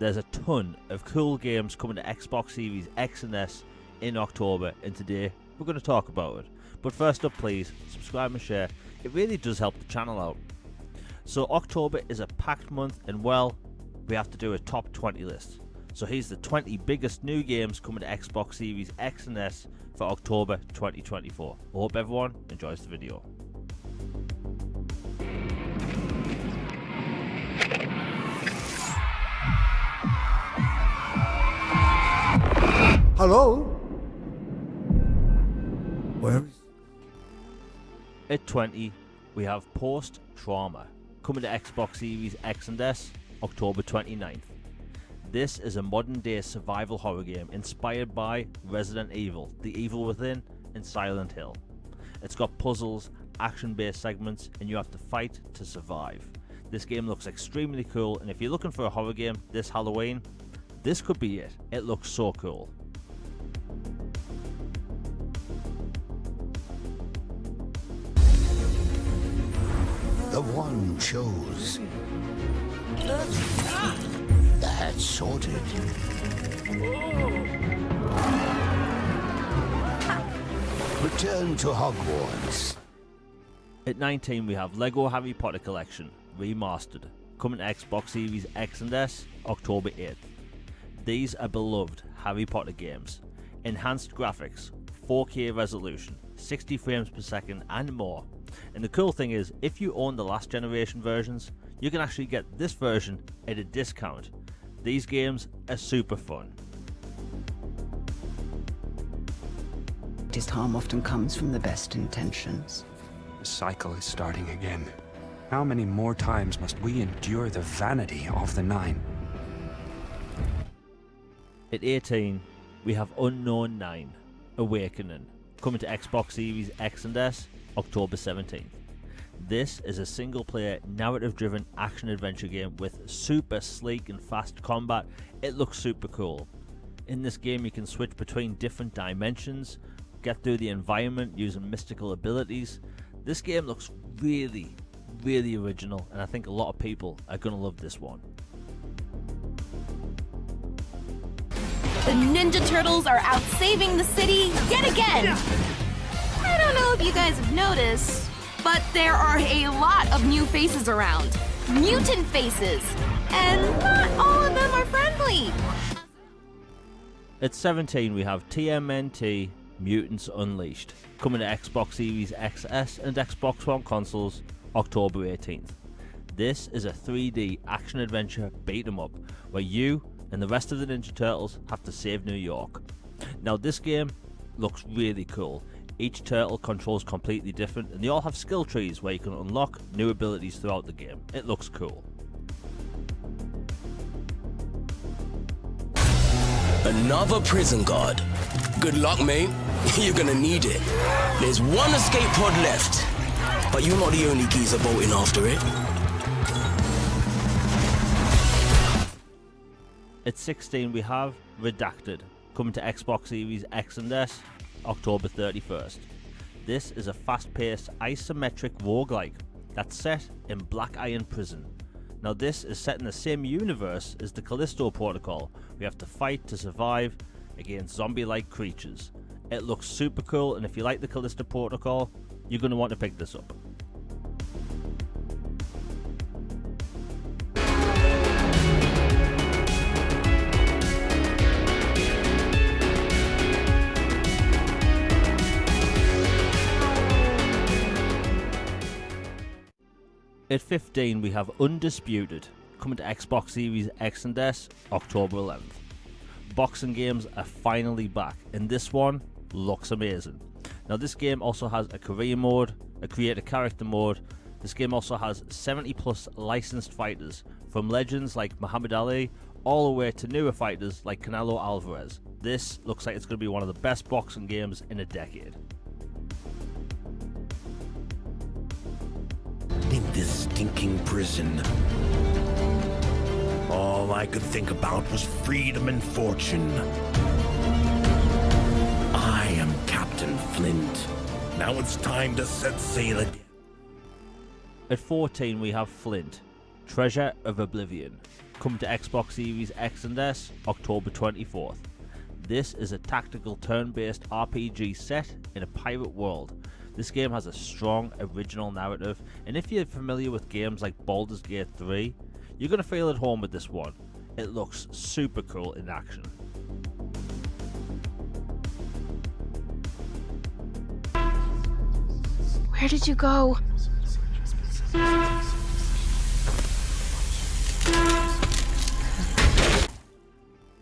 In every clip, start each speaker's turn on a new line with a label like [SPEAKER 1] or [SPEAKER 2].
[SPEAKER 1] There's a ton of cool games coming to Xbox Series X and S in October, and today we're going to talk about it. But first up, please subscribe and share. It really does help the channel out. So October is a packed month, and well, we have to do a top 20 list. So here's the 20 biggest new games coming to Xbox Series X and S for October 2024. I hope everyone enjoys the video.
[SPEAKER 2] Hello? Where is...
[SPEAKER 1] At 20, we have Post Trauma, coming to Xbox Series X and S, October 29th. This is a modern day survival horror game inspired by Resident Evil, The Evil Within, and Silent Hill. It's got puzzles, action-based segments, and you have to fight to survive. This game looks extremely cool, and if you're looking for a horror game this Halloween, this could be it. It looks so cool.
[SPEAKER 2] The one chose. That's sorted. Return to Hogwarts.
[SPEAKER 1] At 19, we have Lego Harry Potter Collection Remastered, coming to Xbox Series X and S, October 8th. These are beloved Harry Potter games. Enhanced graphics, 4K resolution, 60 frames per second and more. And the cool thing is, if you own the last generation versions, you can actually get this version at a discount. These games are super fun.
[SPEAKER 3] Greatest harm often comes from the best intentions.
[SPEAKER 4] The cycle is starting again. How many more times must we endure the vanity of the Nine?
[SPEAKER 1] At 18, we have Unknown 9, Awakening, coming to Xbox Series X and S, October 17th. This is a single-player, narrative-driven action-adventure game with super sleek and fast combat. It looks super cool. In this game, you can switch between different dimensions, get through the environment using mystical abilities. This game looks really, really original, and I think a lot of people are going to love this one.
[SPEAKER 5] The Ninja Turtles are out saving the city yet again! I don't know if you guys have noticed, but there are a lot of new faces around. Mutant faces! And not all of them are friendly!
[SPEAKER 1] At 17, we have TMNT Mutants Unleashed, coming to Xbox Series XS and Xbox One consoles, October 18th. This is a 3D action-adventure beat-em-up, where you and the rest of the Ninja Turtles have to save New York. Now this game looks really cool. Each turtle controls completely different, and they all have skill trees where you can unlock new abilities throughout the game. It looks cool.
[SPEAKER 6] Another prison guard. Good luck, mate. You're gonna need it. There's one escape pod left, but you're not the only geezer bolting after it.
[SPEAKER 1] At 16, we have Redacted, coming to Xbox Series X and S, October 31st. This is a fast-paced, isometric roguelike that's set in Black Iron Prison. Now this is set in the same universe as the Callisto Protocol. We have to fight to survive against zombie-like creatures. It looks super cool, and if you like the Callisto Protocol, you're going to want to pick this up. At 15, we have Undisputed, coming to Xbox Series X and S, October 11th. Boxing games are finally back, and this one looks amazing. Now this game also has a career mode, a create a character mode. This game also has 70 plus licensed fighters, from legends like Muhammad Ali all the way to newer fighters like Canelo Alvarez. This looks like it's going to be one of the best boxing games in a decade.
[SPEAKER 7] In this stinking prison, all I could think about was freedom and fortune. I am Captain Flint. Now it's time to set sail again.
[SPEAKER 1] At 14, we have Flint, Treasure of Oblivion, coming to Xbox Series X and S, October 24th. This is a tactical turn-based RPG set in a pirate world. This game has a strong original narrative, and if you're familiar with games like Baldur's Gate 3, you're going to feel at home with this one. It looks super cool in action.
[SPEAKER 5] Where did you go?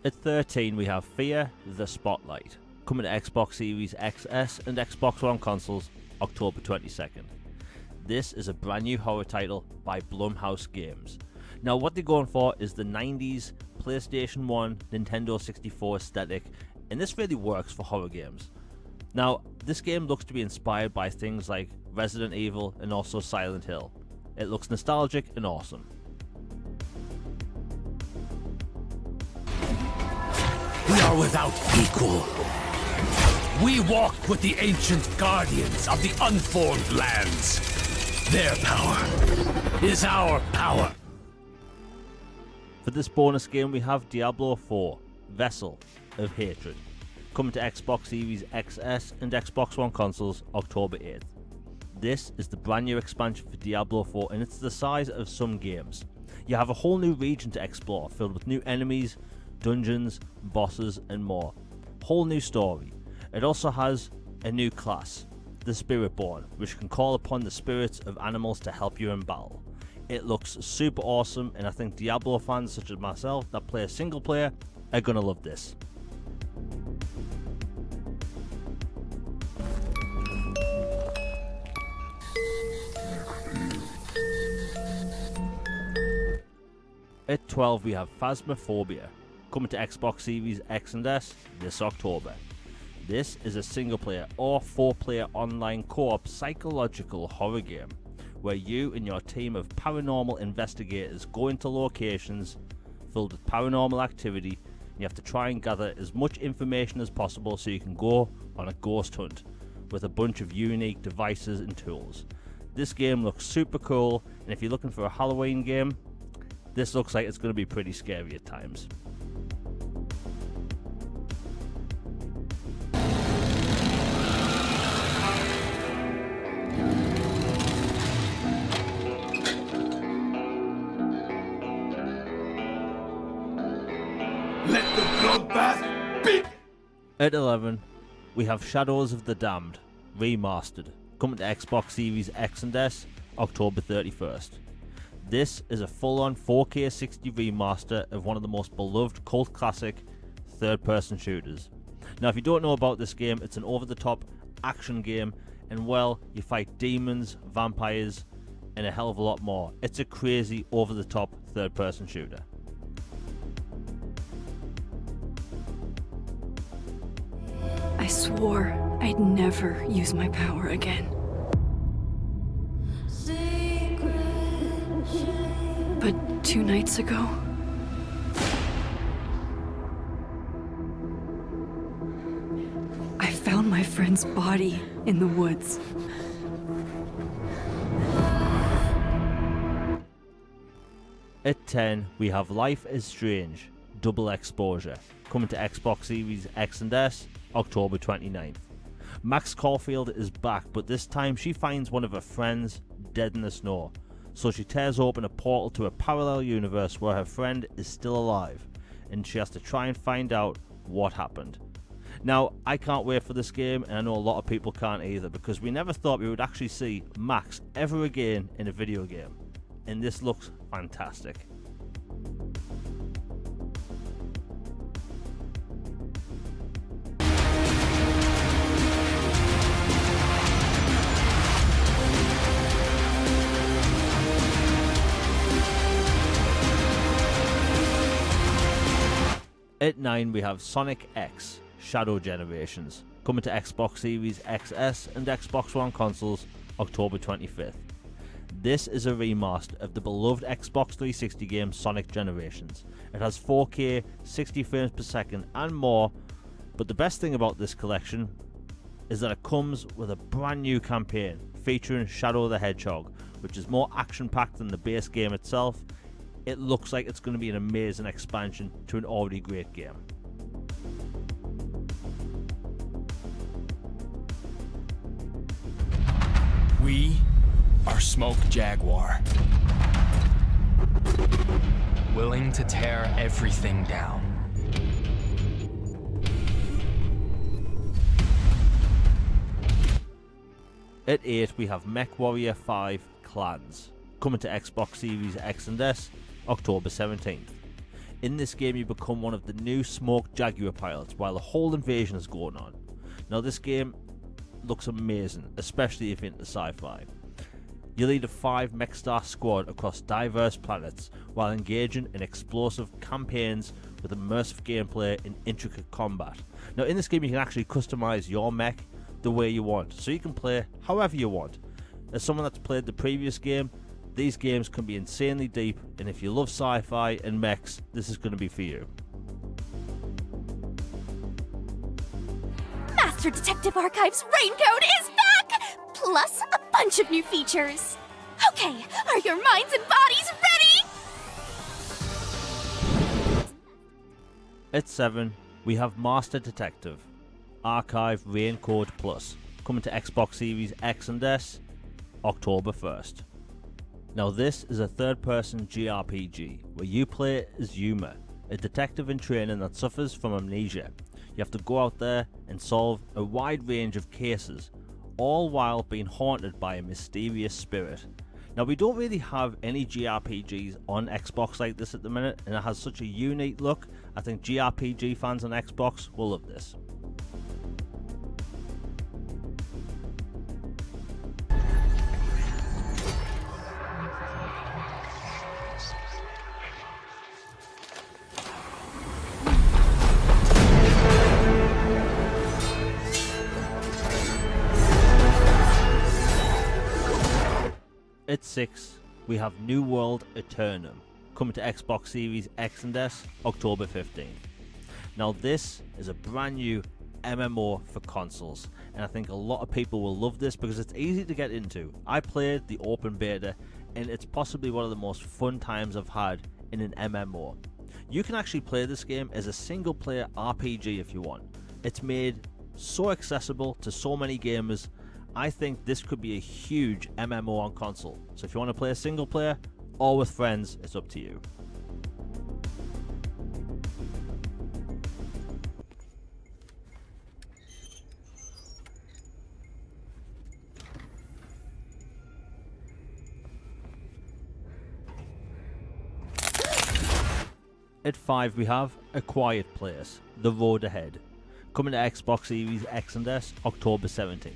[SPEAKER 1] At 13 we have Fear the Spotlight, coming to Xbox Series XS and Xbox One consoles October 22nd. This is a brand new horror title by Blumhouse Games. Now what they're going for is the 90s PlayStation 1, Nintendo 64 aesthetic, and this really works for horror games. Now this game looks to be inspired by things like Resident Evil and also Silent Hill. It looks nostalgic and awesome.
[SPEAKER 7] We are without equal. We walk with the ancient guardians of the unformed lands. Their power is our power.
[SPEAKER 1] For this bonus game we have Diablo 4, Vessel of Hatred, coming to Xbox Series XS and Xbox One consoles October 8th. This is the brand new expansion for Diablo 4 and it's the size of some games. You have a whole new region to explore filled with new enemies, dungeons, bosses and more. Whole new story. It also has a new class, the Spiritborn, which can call upon the spirits of animals to help you in battle. It looks super awesome and I think Diablo fans such as myself that play a single player are gonna love this. At 12 we have Phasmophobia, coming to Xbox Series X and S this October. This is a single player or 4-player online co-op psychological horror game where you and your team of paranormal investigators go into locations filled with paranormal activity and you have to try and gather as much information as possible so you can go on a ghost hunt with a bunch of unique devices and tools. This game looks super cool and if you're looking for a Halloween game, this looks like it's going to be pretty scary at times.
[SPEAKER 7] Let the bloodbath be.
[SPEAKER 1] At 11, we have Shadows of the Damned, Remastered, coming to Xbox Series X and S, October 31st. This is a full-on 4K 60 remaster of one of the most beloved cult classic third-person shooters. Now if you don't know about this game, it's an over-the-top action game and well, you fight demons, vampires and a hell of a lot more. It's a crazy over-the-top third-person shooter.
[SPEAKER 8] I swore I'd never use my power again. But 2 nights ago, I found my friend's body in the woods.
[SPEAKER 1] At 10, we have Life is Strange, Double Exposure, coming to Xbox Series X and S, October 29th. Max Caulfield is back, but this time she finds one of her friends dead in the snow. So she tears open a portal to a parallel universe where her friend is still alive, and she has to try and find out what happened. Now, I can't wait for this game, and I know a lot of people can't either, because we never thought we would actually see Max ever again in a video game, and this looks fantastic. At 9 we have Sonic X Shadow Generations, coming to Xbox Series XS and Xbox One consoles October 25th. This is a remaster of the beloved Xbox 360 game Sonic Generations. It has 4K, 60 frames per second and more, but the best thing about this collection is that it comes with a brand new campaign featuring Shadow the Hedgehog, which is more action packed than the base game itself, it looks like it's going to be an amazing expansion to an already great game.
[SPEAKER 9] We are Smoke Jaguar. Willing to tear everything down.
[SPEAKER 1] At 8 we have MechWarrior 5 Clans, coming to Xbox Series X and S, October 17th. In this game you become one of the new Smoke Jaguar pilots while a whole invasion is going on. Now this game looks amazing, especially if you're into sci-fi. You lead a 5 mech-star squad across diverse planets while engaging in explosive campaigns with immersive gameplay and intricate combat. Now in this game you can actually customize your mech the way you want, so you can play however you want. As someone that's played the previous game, these games can be insanely deep, and if you love sci-fi and mechs, this is going to be for you.
[SPEAKER 5] Master Detective Archive's Raincoat is back! Plus a bunch of new features. Okay, are your minds and bodies ready?
[SPEAKER 1] At 7, we have Master Detective Archive Raincoat Plus, coming to Xbox Series X and S, October 1st. Now this is a third-person JRPG where you play as Yuma, a detective in training that suffers from amnesia. You have to go out there and solve a wide range of cases, all while being haunted by a mysterious spirit. Now we don't really have any JRPGs on Xbox like this at the minute, and it has such a unique look. I think JRPG fans on Xbox will love this. At 6, we have New World Eternum, coming to Xbox Series X and S, October 15th. Now this is a brand new MMO for consoles, and I think a lot of people will love this because it's easy to get into. I played the open beta, and it's possibly one of the most fun times I've had in an MMO. You can actually play this game as a single player RPG if you want. It's made so accessible to so many gamers. I think this could be a huge MMO on console. So if you want to play a single player or with friends, it's up to you. At 5 we have A Quiet Place, The Road Ahead, coming to Xbox Series X and S, October 17th.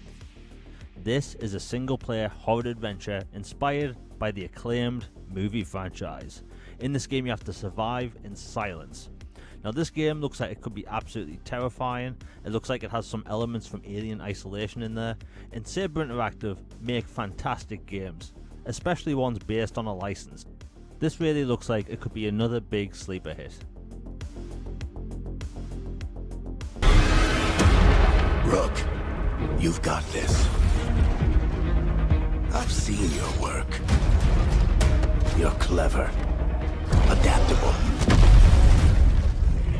[SPEAKER 1] This is a single-player horror adventure inspired by the acclaimed movie franchise. In this game you have to survive in silence. Now this game looks like it could be absolutely terrifying. It looks like it has some elements from Alien Isolation in there, and Saber Interactive make fantastic games, especially ones based on a license. This really looks like it could be another big sleeper hit.
[SPEAKER 2] Rook, you've got this. I've seen your work. You're clever, adaptable,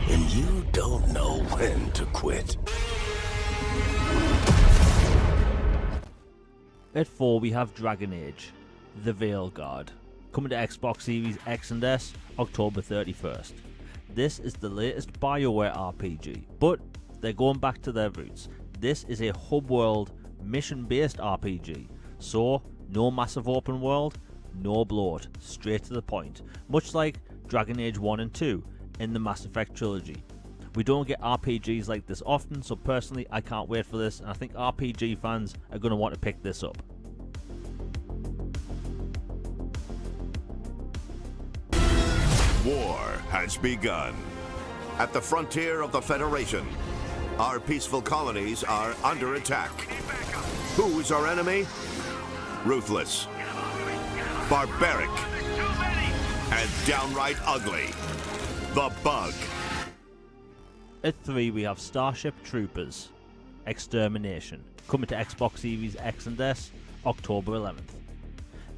[SPEAKER 2] and you don't know when to quit.
[SPEAKER 1] At 4 we have Dragon Age, The Veil Guard, coming to Xbox Series X and S, October 31st. This is the latest BioWare RPG, but they're going back to their roots. This is a hub world, mission-based RPG, so no massive open world, no bloat, straight to the point, much like Dragon Age 1 and 2 in the Mass Effect trilogy. We don't get RPGs like this often, so personally I can't wait for this, and I think RPG fans are going to want to pick this up.
[SPEAKER 10] War has begun. At the frontier of the Federation, our peaceful colonies are under attack. Who is our enemy? Ruthless, barbaric, and downright ugly. The Bug.
[SPEAKER 1] At 3 we have Starship Troopers, Extermination, coming to Xbox Series X and S, October 11th.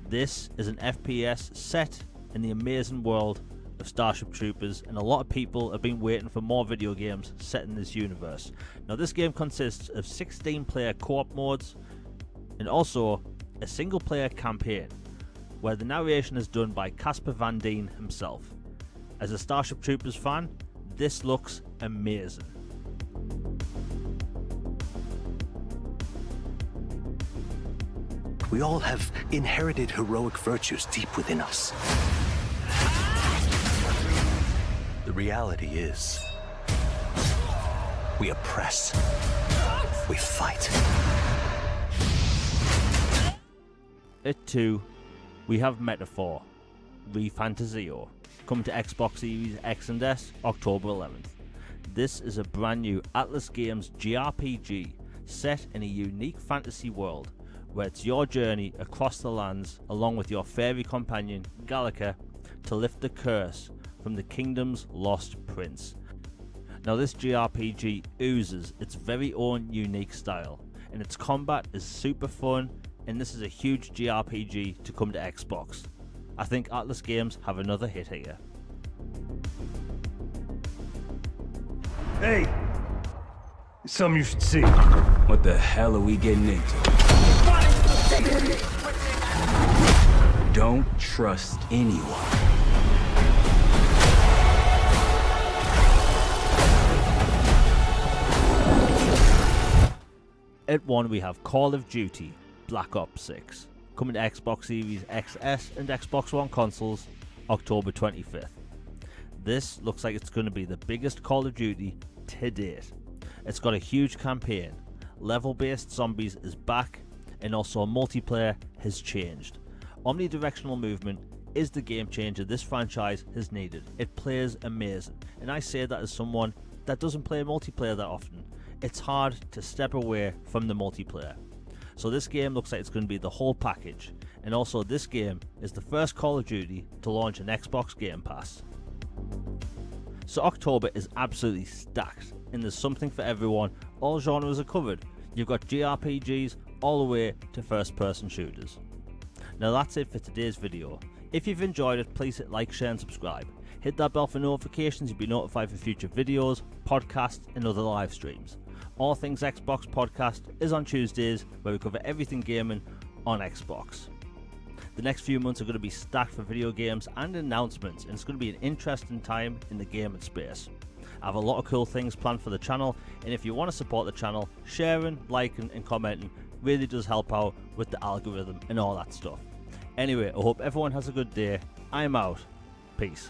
[SPEAKER 1] This is an FPS set in the amazing world of Starship Troopers, and a lot of people have been waiting for more video games set in this universe. Now this game consists of 16 player co-op modes and also a single player campaign where the narration is done by Casper Van Dien himself. As a Starship Troopers fan, this looks amazing.
[SPEAKER 2] We all have inherited heroic virtues deep within us. The reality is, we oppress. We fight.
[SPEAKER 1] At 2, we have Metaphor, ReFantasio, coming to Xbox Series X and S October 11th. This is a brand new Atlas Games JRPG set in a unique fantasy world where it's your journey across the lands along with your fairy companion Gallica to lift the curse from the kingdom's lost prince. Now this JRPG oozes its very own unique style, and its combat is super fun, and this is a huge JRPG to come to Xbox. I think Atlas Games have another hit here.
[SPEAKER 11] Hey! It's something you should see.
[SPEAKER 7] What the hell are we getting into? Don't trust anyone.
[SPEAKER 1] At 1 we have Call of Duty Black Ops 6, coming to Xbox Series XS and Xbox One consoles October 25th. This looks like it's going to be the biggest Call of Duty to date. It's got a huge campaign, level-based zombies is back, and also multiplayer has changed. Omnidirectional movement is the game changer this franchise has needed. It plays amazing, and I say that as someone that doesn't play multiplayer that often. It's hard to step away from the multiplayer. So this game looks like it's going to be the whole package, and also this game is the first Call of Duty to launch an Xbox Game Pass. So October is absolutely stacked, and there's something for everyone. All genres are covered. You've got JRPGs all the way to first person shooters. Now that's it for today's video. If you've enjoyed it, please hit like, share and subscribe. Hit that bell for notifications, you'll be notified for future videos, podcasts and other live streams. All Things Xbox podcast is on Tuesdays, where we cover everything gaming on Xbox. The next few months are going to be stacked for video games and announcements, and it's going to be an interesting time in the gaming space. I have a lot of cool things planned for the channel, and if you want to support the channel, sharing, liking and commenting really does help out with the algorithm and all that stuff. Anyway, I hope everyone has a good day. I'm out. Peace.